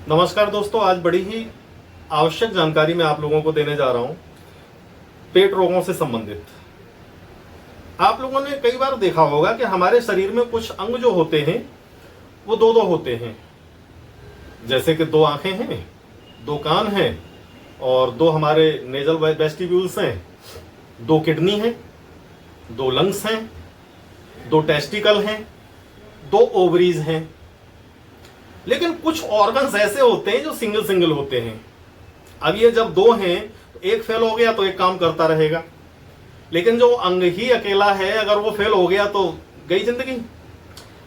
नमस्कार दोस्तों, आज बड़ी ही आवश्यक जानकारी मैं आप लोगों को देने जा रहा हूं पेट रोगों से संबंधित। आप लोगों ने कई बार देखा होगा कि हमारे शरीर में कुछ अंग जो होते हैं वो दो दो होते हैं। जैसे कि दो आंखें हैं, दो कान हैं और दो हमारे नेजल वेस्टिब्यूल्स हैं, दो किडनी हैं, दो लंग्स हैं, दो टेस्टिकल हैं, दो ओवरीज हैं। लेकिन कुछ ऑर्गन्स ऐसे होते हैं जो सिंगल सिंगल होते हैं। अब ये जब दो हैं तो एक फेल हो गया तो एक काम करता रहेगा, लेकिन जो अंग ही अकेला है अगर वो फेल हो गया तो गई जिंदगी।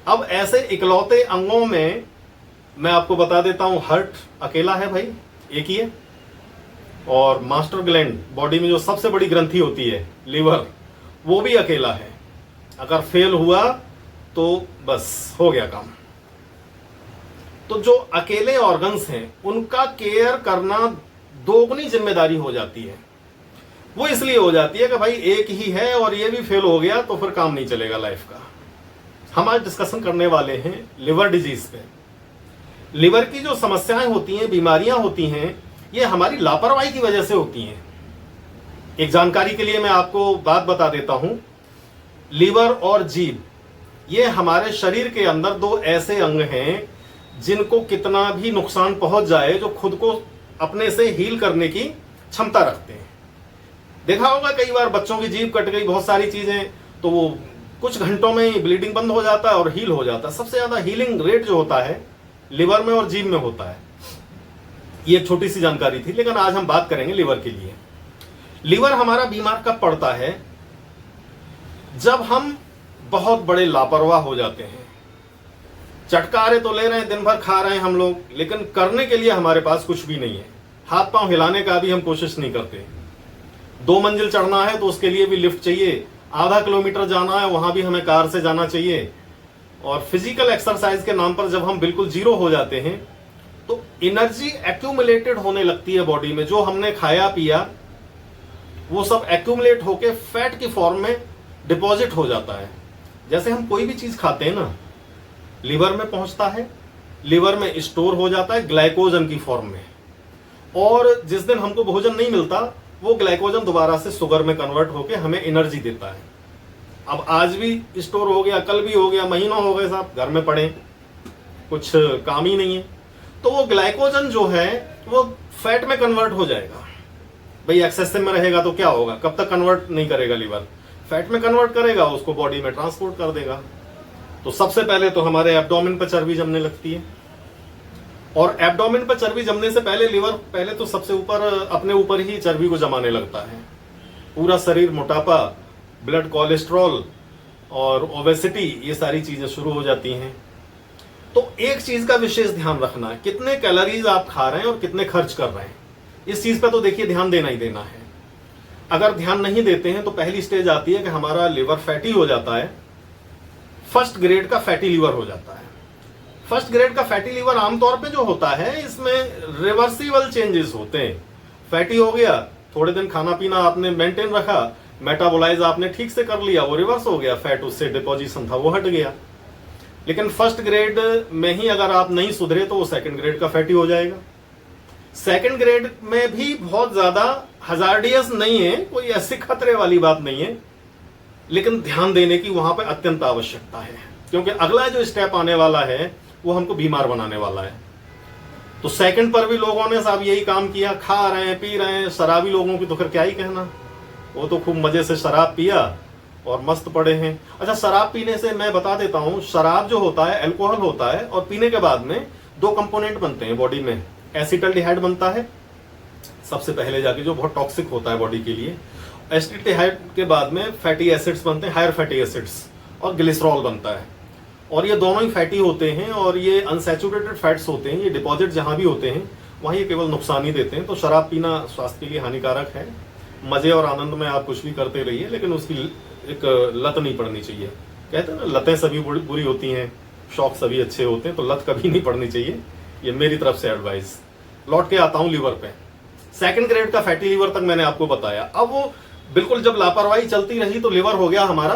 अब ऐसे इकलौते अंगों में मैं आपको बता देता हूं, हार्ट अकेला है भाई, एक ही है। और मास्टर ग्लैंड, बॉडी में जो सबसे बड़ी ग्रंथि होती है लीवर, वो भी अकेला है। अगर फेल हुआ तो बस हो गया काम। तो जो अकेले ऑर्गन्स हैं उनका केयर करना दोगुनी जिम्मेदारी हो जाती है। वो इसलिए हो जाती है कि भाई एक ही है और ये भी फेल हो गया तो फिर काम नहीं चलेगा लाइफ का। हम आज डिस्कशन करने वाले हैं लिवर डिजीज पे। लिवर की जो समस्याएं होती हैं, बीमारियां होती हैं, ये हमारी लापरवाही की वजह से होती हैं। एक जानकारी के लिए मैं आपको बात बता देता हूं, लीवर और जीभ ये हमारे शरीर के अंदर दो ऐसे अंग हैं जिनको कितना भी नुकसान पहुंच जाए जो खुद को अपने से हील करने की क्षमता रखते हैं। देखा होगा कई बार बच्चों की जीभ कट गई, बहुत सारी चीजें, तो वो कुछ घंटों में ही ब्लीडिंग बंद हो जाता है और हील हो जाता है। सबसे ज्यादा हीलिंग रेट जो होता है लिवर में और जीभ में होता है। ये एक छोटी सी जानकारी थी, लेकिन आज हम बात करेंगे लिवर के लिए। लिवर हमारा बीमार कब पड़ता है? जब हम बहुत बड़े लापरवाह हो जाते हैं। चटकारे तो ले रहे हैं, दिन भर खा रहे हैं हम लोग, लेकिन करने के लिए हमारे पास कुछ भी नहीं है। हाथ पांव हिलाने का भी हम कोशिश नहीं करते। 2 मंजिल चढ़ना है तो उसके लिए भी लिफ्ट चाहिए, आधा किलोमीटर जाना है वहां भी हमें कार से जाना चाहिए। और फिजिकल एक्सरसाइज के नाम पर जब हम बिल्कुल जीरो हो जाते हैं तो एनर्जी एक्यूमुलेटेड होने लगती है बॉडी में। जो हमने खाया पिया वो सब एक्यूमुलेट होके फैट की फॉर्म में डिपॉजिट हो जाता है। जैसे हम कोई भी चीज खाते हैं ना, लिवर में पहुंचता है, लिवर में स्टोर हो जाता है ग्लाइकोजन की फॉर्म में, और जिस दिन हमको भोजन नहीं मिलता वो ग्लाइकोजन दोबारा से शुगर में कन्वर्ट होकर हमें एनर्जी देता है। अब आज भी स्टोर हो गया, कल भी हो गया, महीनों हो गए साहब घर में पड़े, कुछ काम ही नहीं है, तो वो ग्लाइकोजन जो है वो फैट में कन्वर्ट हो जाएगा। भाई एक्सेसिव में रहेगा तो क्या होगा, कब तक कन्वर्ट नहीं करेगा लिवर, फैट में कन्वर्ट करेगा, उसको बॉडी में ट्रांसपोर्ट कर देगा। तो सबसे पहले तो हमारे एब्डोमेन पर चर्बी जमने लगती है, और एब्डोमेन पर चर्बी जमने से पहले लिवर पहले तो सबसे ऊपर अपने ऊपर ही चर्बी को जमाने लगता है। पूरा शरीर मोटापा, ब्लड कोलेस्ट्रॉल और ओबेसिटी, ये सारी चीजें शुरू हो जाती हैं। तो एक चीज का विशेष ध्यान रखना है, कितने कैलोरीज आप खा रहे हैं और कितने खर्च कर रहे हैं, इस चीज पर तो देखिए ध्यान देना ही देना है। अगर ध्यान नहीं देते हैं तो पहली स्टेज आती है कि हमारा लिवर फैटी हो जाता है, फर्स्ट ग्रेड का फैटी लीवर हो जाता है। फर्स्ट ग्रेड का फैटी लीवर आमतौर पे जो होता है इसमें रिवर्सिबल चेंजेस होते हैं। फैटी हो गया, थोड़े दिन खाना पीना आपने मेंटेन रखा, मेटाबोलाइज आपने ठीक से कर लिया, वो रिवर्स हो गया, फैट उससे डिपोजिशन था वो हट गया। लेकिन फर्स्ट ग्रेड में ही अगर आप नहीं सुधरे तो वो सेकंड ग्रेड का फैटी हो जाएगा। सेकंड ग्रेड में भी बहुत ज्यादा हजार्डियस नहीं है, कोई ऐसी खतरे वाली बात नहीं है, लेकिन ध्यान देने की वहां पर अत्यंत आवश्यकता है, क्योंकि अगला जो स्टेप आने वाला है वो हमको बीमार बनाने वाला है। तो सेकंड पर भी लोगों ने साहब यही काम किया, खा रहे हैं, पी रहे हैं। शराबी लोगों की तो फिर क्या ही कहना, वो तो खूब मजे से शराब पिया और मस्त पड़े हैं। अच्छा, शराब पीने से मैं बता देता हूं, शराब जो होता है अल्कोहल होता है, और पीने के बाद में 2 कंपोनेंट बनते हैं बॉडी में। एसिटाल्डिहाइड बनता है सबसे पहले जाके, जो बहुत टॉक्सिक होता है बॉडी के लिए। एसिटाल्डिहाइड के बाद में फैटी एसिड्स बनते हैं, हायर फैटी एसिड्स, और ग्लिसरॉल बनता है। और ये दोनों ही फैटी होते हैं और ये अनसैचुरेटेड फैट्स होते हैं। ये डिपॉजिट जहां भी होते हैं वहां ये केवल नुकसान ही देते हैं। तो शराब पीना स्वास्थ्य के लिए हानिकारक है। मजे और आनंद में आप कुछ भी करते रहिए, लेकिन उसकी एक लत नहीं पड़नी चाहिए। कहते हैं ना, लतें सभी बुरी होती हैं, शौक सभी अच्छे होते हैं, तो लत कभी नहीं पड़नी चाहिए। ये मेरी तरफ से एडवाइस। लौट के आता हूं लिवर पे। सेकंड ग्रेड का फैटी लिवर तक मैंने आपको बताया। अब वो बिल्कुल जब लापरवाही चलती रही तो लिवर हो गया हमारा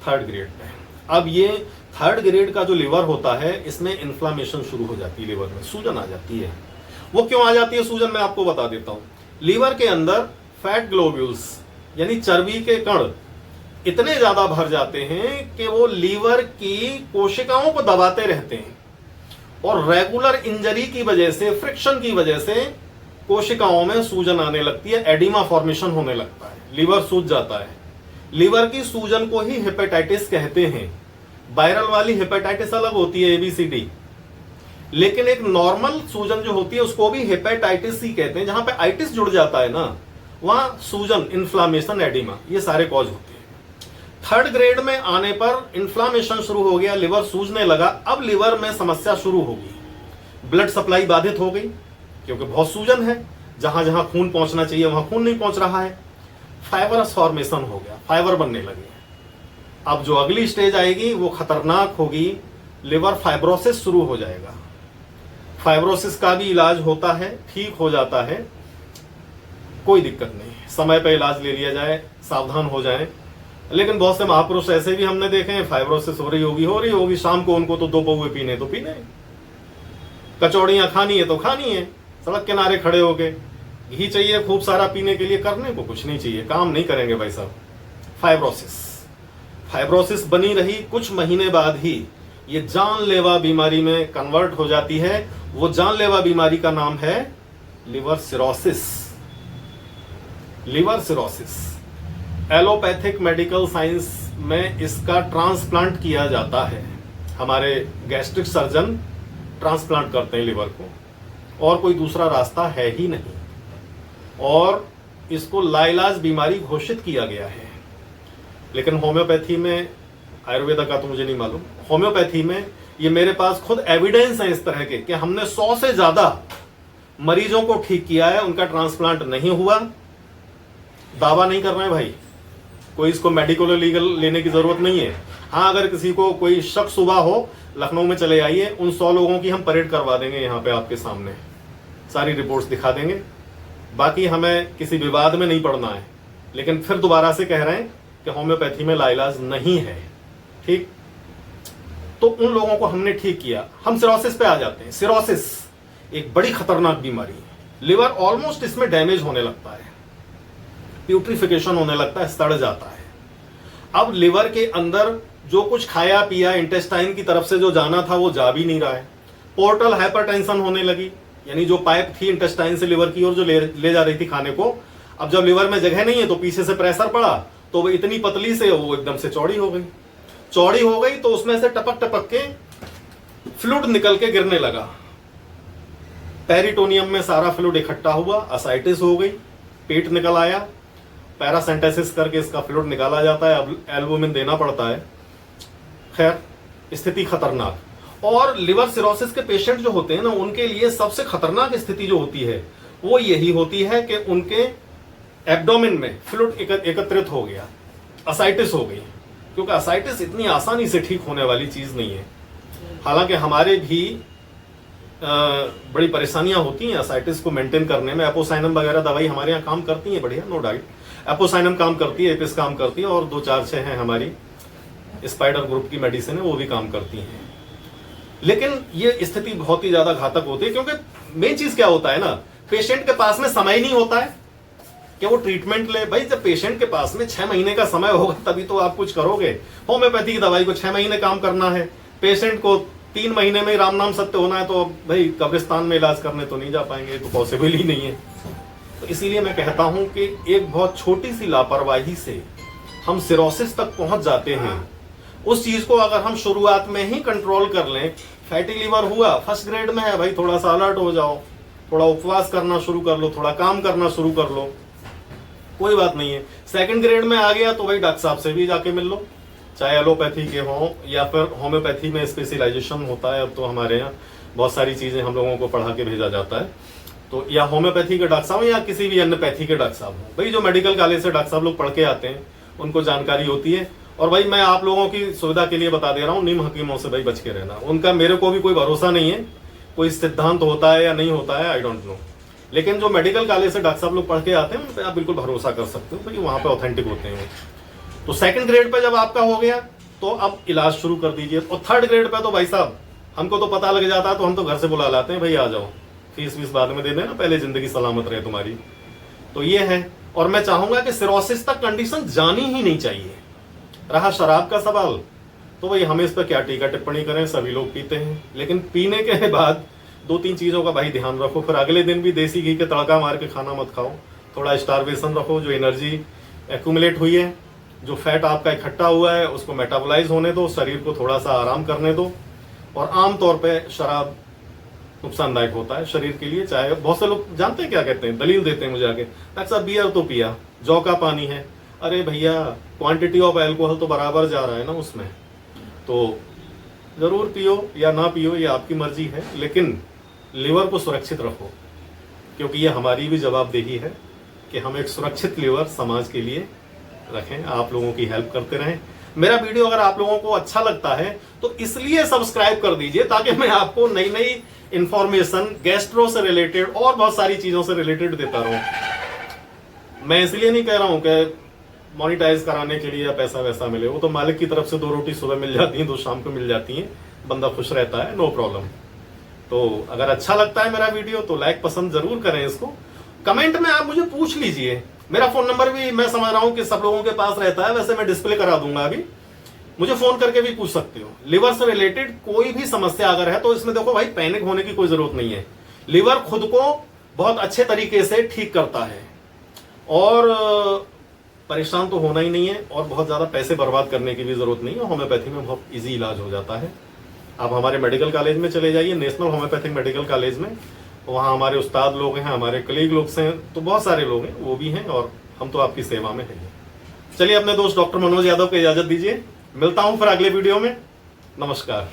थर्ड ग्रेड पे। अब ये थर्ड ग्रेड का जो लीवर होता है, इसमें इन्फ्लामेशन शुरू हो जाती है, लीवर में सूजन आ जाती है। वो क्यों आ जाती है सूजन, मैं आपको बता देता हूं। लीवर के अंदर फैट ग्लोब्यूल्स यानी चर्बी के कण इतने ज्यादा भर जाते हैं कि वो लीवर की कोशिकाओं को दबाते रहते हैं, और रेगुलर इंजरी की वजह से, फ्रिक्शन की वजह से कोशिकाओं में सूजन आने लगती है, एडिमा फॉर्मेशन होने लगता है, लीवर सूज जाता है। लीवर की सूजन को ही हेपेटाइटिस कहते हैं। वायरल वाली हेपेटाइटिस अलग होती है, ABCD, लेकिन एक नॉर्मल सूजन जो होती है उसको भी हेपेटाइटिस ही कहते हैं। जहां पे आइटिस जुड़ जाता है ना, वहां सूजन, इन्फ्लामेशन, एडिमा, ये सारे कॉज होते हैं। थर्ड ग्रेड में आने पर इन्फ्लामेशन शुरू हो गया, लिवर सूजने लगा। अब लिवर में समस्या शुरू होगी, ब्लड सप्लाई बाधित हो गई क्योंकि बहुत सूजन है, जहां जहां खून पहुंचना चाहिए वहां खून नहीं पहुंच रहा है। फाइबरस फॉर्मेशन हो गया, फाइबर बनने लगे। अब जो अगली स्टेज आएगी वो खतरनाक होगी, लिवर फाइब्रोसिस शुरू हो जाएगा। फाइब्रोसिस का भी इलाज होता है, ठीक हो जाता है, कोई दिक्कत नहीं, समय पे इलाज ले लिया जाए, सावधान हो जाए। लेकिन बहुत से महापुरुष ऐसे भी हमने देखे हैं, फाइब्रोसिस हो रही होगी, शाम को उनको तो 2 पौवे पीने तो पीने, कचौड़ियां खानी है तो खानी है, सड़क किनारे खड़े होके घी चाहिए खूब सारा पीने के लिए, करने को कुछ नहीं चाहिए, काम नहीं करेंगे भाई साहब। फाइब्रोसिस बनी रही, कुछ महीने बाद ही ये जानलेवा बीमारी में कन्वर्ट हो जाती है। वो जानलेवा बीमारी का नाम है liver cirrhosis. Liver cirrhosis allopathic medical science में इसका ट्रांसप्लांट किया जाता है। हमारे गैस्ट्रिक सर्जन ट्रांसप्लांट करते हैं लिवर को, और कोई दूसरा रास्ता है ही नहीं, और इसको लाइलाज बीमारी घोषित किया गया है। लेकिन होम्योपैथी में, आयुर्वेदा का तो मुझे नहीं मालूम, होम्योपैथी में ये मेरे पास खुद एविडेंस है इस तरह के कि हमने 100 से ज्यादा मरीजों को ठीक किया है, उनका ट्रांसप्लांट नहीं हुआ। दावा नहीं कर रहे हैं भाई, कोई इसको मेडिकल लीगल लेने की जरूरत नहीं है। हाँ, अगर किसी को कोई शक सुबह हो, लखनऊ में चले आइए, उन 100 लोगों की हम परेड करवा देंगे यहाँ पे आपके सामने, सारी रिपोर्ट्स दिखा देंगे। बाकी हमें किसी विवाद में नहीं पड़ना है, लेकिन फिर दोबारा से कह रहे हैं कि होम्योपैथी में लाइलाज नहीं है, ठीक। तो उन लोगों को हमने ठीक किया। हम सिरोसिस पे आ जाते हैं। सिरोसिस एक बड़ी खतरनाक बीमारी है। लिवर ऑलमोस्ट इसमें डैमेज होने लगता है, प्यूट्रिफिकेशन होने लगता है, सड़ जाता है। अब लिवर के अंदर जो कुछ खाया पिया इंटेस्टाइन की तरफ से जो जाना था वो जा भी नहीं रहा है। पोर्टल हाइपरटेंशन होने लगी, यानी जो पाइप थी इंटेस्टाइन से लिवर की ओर जो ले जा रही थी खाने को, अब जब लिवर में जगह नहीं है तो पीछे से प्रेशर पड़ा, तो वो इतनी पतली से वो एकदम से चौड़ी हो गई। चौड़ी हो गई तो उसमें से टपक टपक के फ्लूइड निकल के गिरने लगा। पेरिटोनियम में सारा फ्लूइड इकट्ठा हुआ, असाइटिस हो गई, पेट निकल आया, पैरासेंटेसिस करके इसका फ्लूइड निकाला जाता है, अब एल्बुमिन देना पड़ता है। खैर, स्थिति खतरनाक। और लिवर सिरोसिस के पेशेंट जो होते हैं ना, उनके लिए सबसे खतरनाक स्थिति जो होती है वो यही होती है कि उनके एब्डोमेन में फ्लूइड एकत्रित हो गया, असाइटिस हो गई। क्योंकि असाइटिस इतनी आसानी से ठीक होने वाली चीज नहीं है। हालांकि हमारे भी बड़ी परेशानियां होती हैं असाइटिस को मेंटेन करने में। एपोसाइनम वगैरह दवाई हमारे यहाँ काम करती है, बढ़िया, नो डाउट। एपोसाइनम काम करती है, एपिस काम करती है, और 2-4-6 हैं हमारी स्पाइडर ग्रुप की मेडिसिन है, वो भी काम करती हैं। लेकिन ये स्थिति बहुत ही ज्यादा घातक होती है, क्योंकि मेन चीज क्या होता है ना, पेशेंट के पास में समय नहीं होता है कि वो ट्रीटमेंट ले। भाई, जब पेशेंट के पास में 6 महीने का समय होगा तभी तो आप कुछ करोगे। होम्योपैथी की दवाई को 6 महीने काम करना है, पेशेंट को 3 महीने में राम नाम सत्य होना है, तो भाई कब्रिस्तान में इलाज करने तो नहीं जा पाएंगे, तो पॉसिबल ही नहीं है। तो इसीलिए मैं कहता हूं कि एक बहुत छोटी सी लापरवाही से हम सिरोसिस तक पहुंच जाते हैं। उस चीज को अगर हम शुरुआत में ही कंट्रोल कर लें, फैटी लिवर हुआ, फर्स्ट ग्रेड में है भाई, थोड़ा सा अलर्ट हो जाओ, थोड़ा उपवास करना शुरू कर लो, थोड़ा काम करना शुरू कर लो, कोई बात नहीं है। सेकंड ग्रेड में आ गया तो भाई डॉक्टर साहब से भी जाके मिल लो, चाहे एलोपैथी के हो या फिर होम्योपैथी में स्पेशलाइजेशन होता है। अब तो हमारे यहाँ बहुत सारी चीजें हम लोगों को पढ़ा के भेजा जाता है, तो या होम्योपैथी के डॉक्टर साहब या किसी भी अन्य पैथी के डॉक्टर साहब हो, भाई जो मेडिकल कॉलेज से डॉक्टर साहब लोग पढ़ के आते हैं उनको जानकारी होती है। और भाई मैं आप लोगों की सुविधा के लिए बता दे रहा हूँ, निम हकीमों से भाई बच के रहना। उनका मेरे को भी कोई भरोसा नहीं है, कोई सिद्धांत होता है या नहीं होता है, आई डोंट नो। लेकिन जो मेडिकल कॉलेज से डॉक्टर साहब लोग पढ़ के आते हैं उन पर आप बिल्कुल भरोसा कर सकते हो, क्योंकि वहां पे ऑथेंटिक होते हैं। तो सेकंड ग्रेड पे जब आपका हो गया तो अब इलाज शुरू कर दीजिए। और 3rd ग्रेड पे तो भाई साहब हमको तो पता लग जाता है तो हम तो घर से बुला लाते हैं, भाई आ जाओ, फीस बाद में दे देना, पहले जिंदगी सलामत रहे तुम्हारी। तो ये है। और मैं चाहूंगा कि सिरोसिस तक कंडीशन जानी ही नहीं चाहिए। रहा शराब का सवाल, तो भाई हमें इस पर क्या टीका टिप्पणी करें, सभी लोग पीते हैं, लेकिन पीने के बाद 2-3 चीजों का भाई ध्यान रखो। फिर अगले दिन भी देसी घी के तड़का मार के खाना मत खाओ। थोड़ा स्टारवेशन रखो, जो एनर्जी एक्यूमुलेट हुई है, जो फैट आपका इकट्ठा हुआ है, उसको मेटाबोलाइज होने दो, शरीर को थोड़ा सा आराम करने दो। और आमतौर पे शराब नुकसानदायक होता है शरीर के लिए। चाहे बहुत से लोग जानते हैं क्या कहते हैं, दलील देते हैं मुझे आके, डॉक्टर साहब बियर तो पिया, जौ का पानी है। अरे भैया क्वांटिटी ऑफ अल्कोहल तो बराबर जा रहा है ना उसमें, तो जरूर पियो या ना पियो ये आपकी मर्जी है, लेकिन लिवर को सुरक्षित रखो, क्योंकि ये हमारी भी जवाबदेही है कि हम एक सुरक्षित लिवर समाज के लिए रखें, आप लोगों की हेल्प करते रहें। मेरा वीडियो अगर आप लोगों को अच्छा लगता है तो इसलिए सब्सक्राइब कर दीजिए, ताकि मैं आपको नई नई इंफॉर्मेशन गैस्ट्रो से रिलेटेड और बहुत सारी चीजों से रिलेटेड देता रहूं। मैं इसलिए नहीं कह रहा हूं कि मोनिटाइज कराने के लिए या पैसा वैसा मिले, वो तो मालिक की तरफ से 2 रोटी सुबह मिल जाती हैं, 2 शाम को मिल जाती हैं, बंदा खुश रहता है, नो प्रॉब्लम। तो अगर अच्छा लगता है मेरा वीडियो तो लाइक पसंद जरूर करें इसको। कमेंट में आप मुझे पूछ लीजिए, मेरा फोन नंबर भी मैं समझ रहा हूं कि सब लोगों के पास रहता है, वैसे मैं डिस्प्ले करा दूंगा अभी, मुझे फोन करके भी पूछ सकते हो। लिवर से रिलेटेड कोई भी समस्या अगर है तो इसमें देखो भाई पैनिक होने की कोई जरूरत नहीं है। लिवर खुद को बहुत अच्छे तरीके से ठीक करता है और परेशान तो होना ही नहीं है, और बहुत ज्यादा पैसे बर्बाद करने की भी जरूरत नहीं है। होम्योपैथी में बहुत इजी इलाज हो जाता है। आप हमारे मेडिकल कॉलेज में चले जाइए, नेशनल होम्योपैथिक मेडिकल कॉलेज में, वहाँ हमारे उस्ताद लोग हैं, हमारे कलीग लोग हैं, तो बहुत सारे लोग हैं, वो भी हैं, और हम तो आपकी सेवा में हैं। चलिए अपने दोस्त डॉक्टर मनोज यादव को इजाजत दीजिए, मिलता हूं फिर अगले वीडियो में। नमस्कार।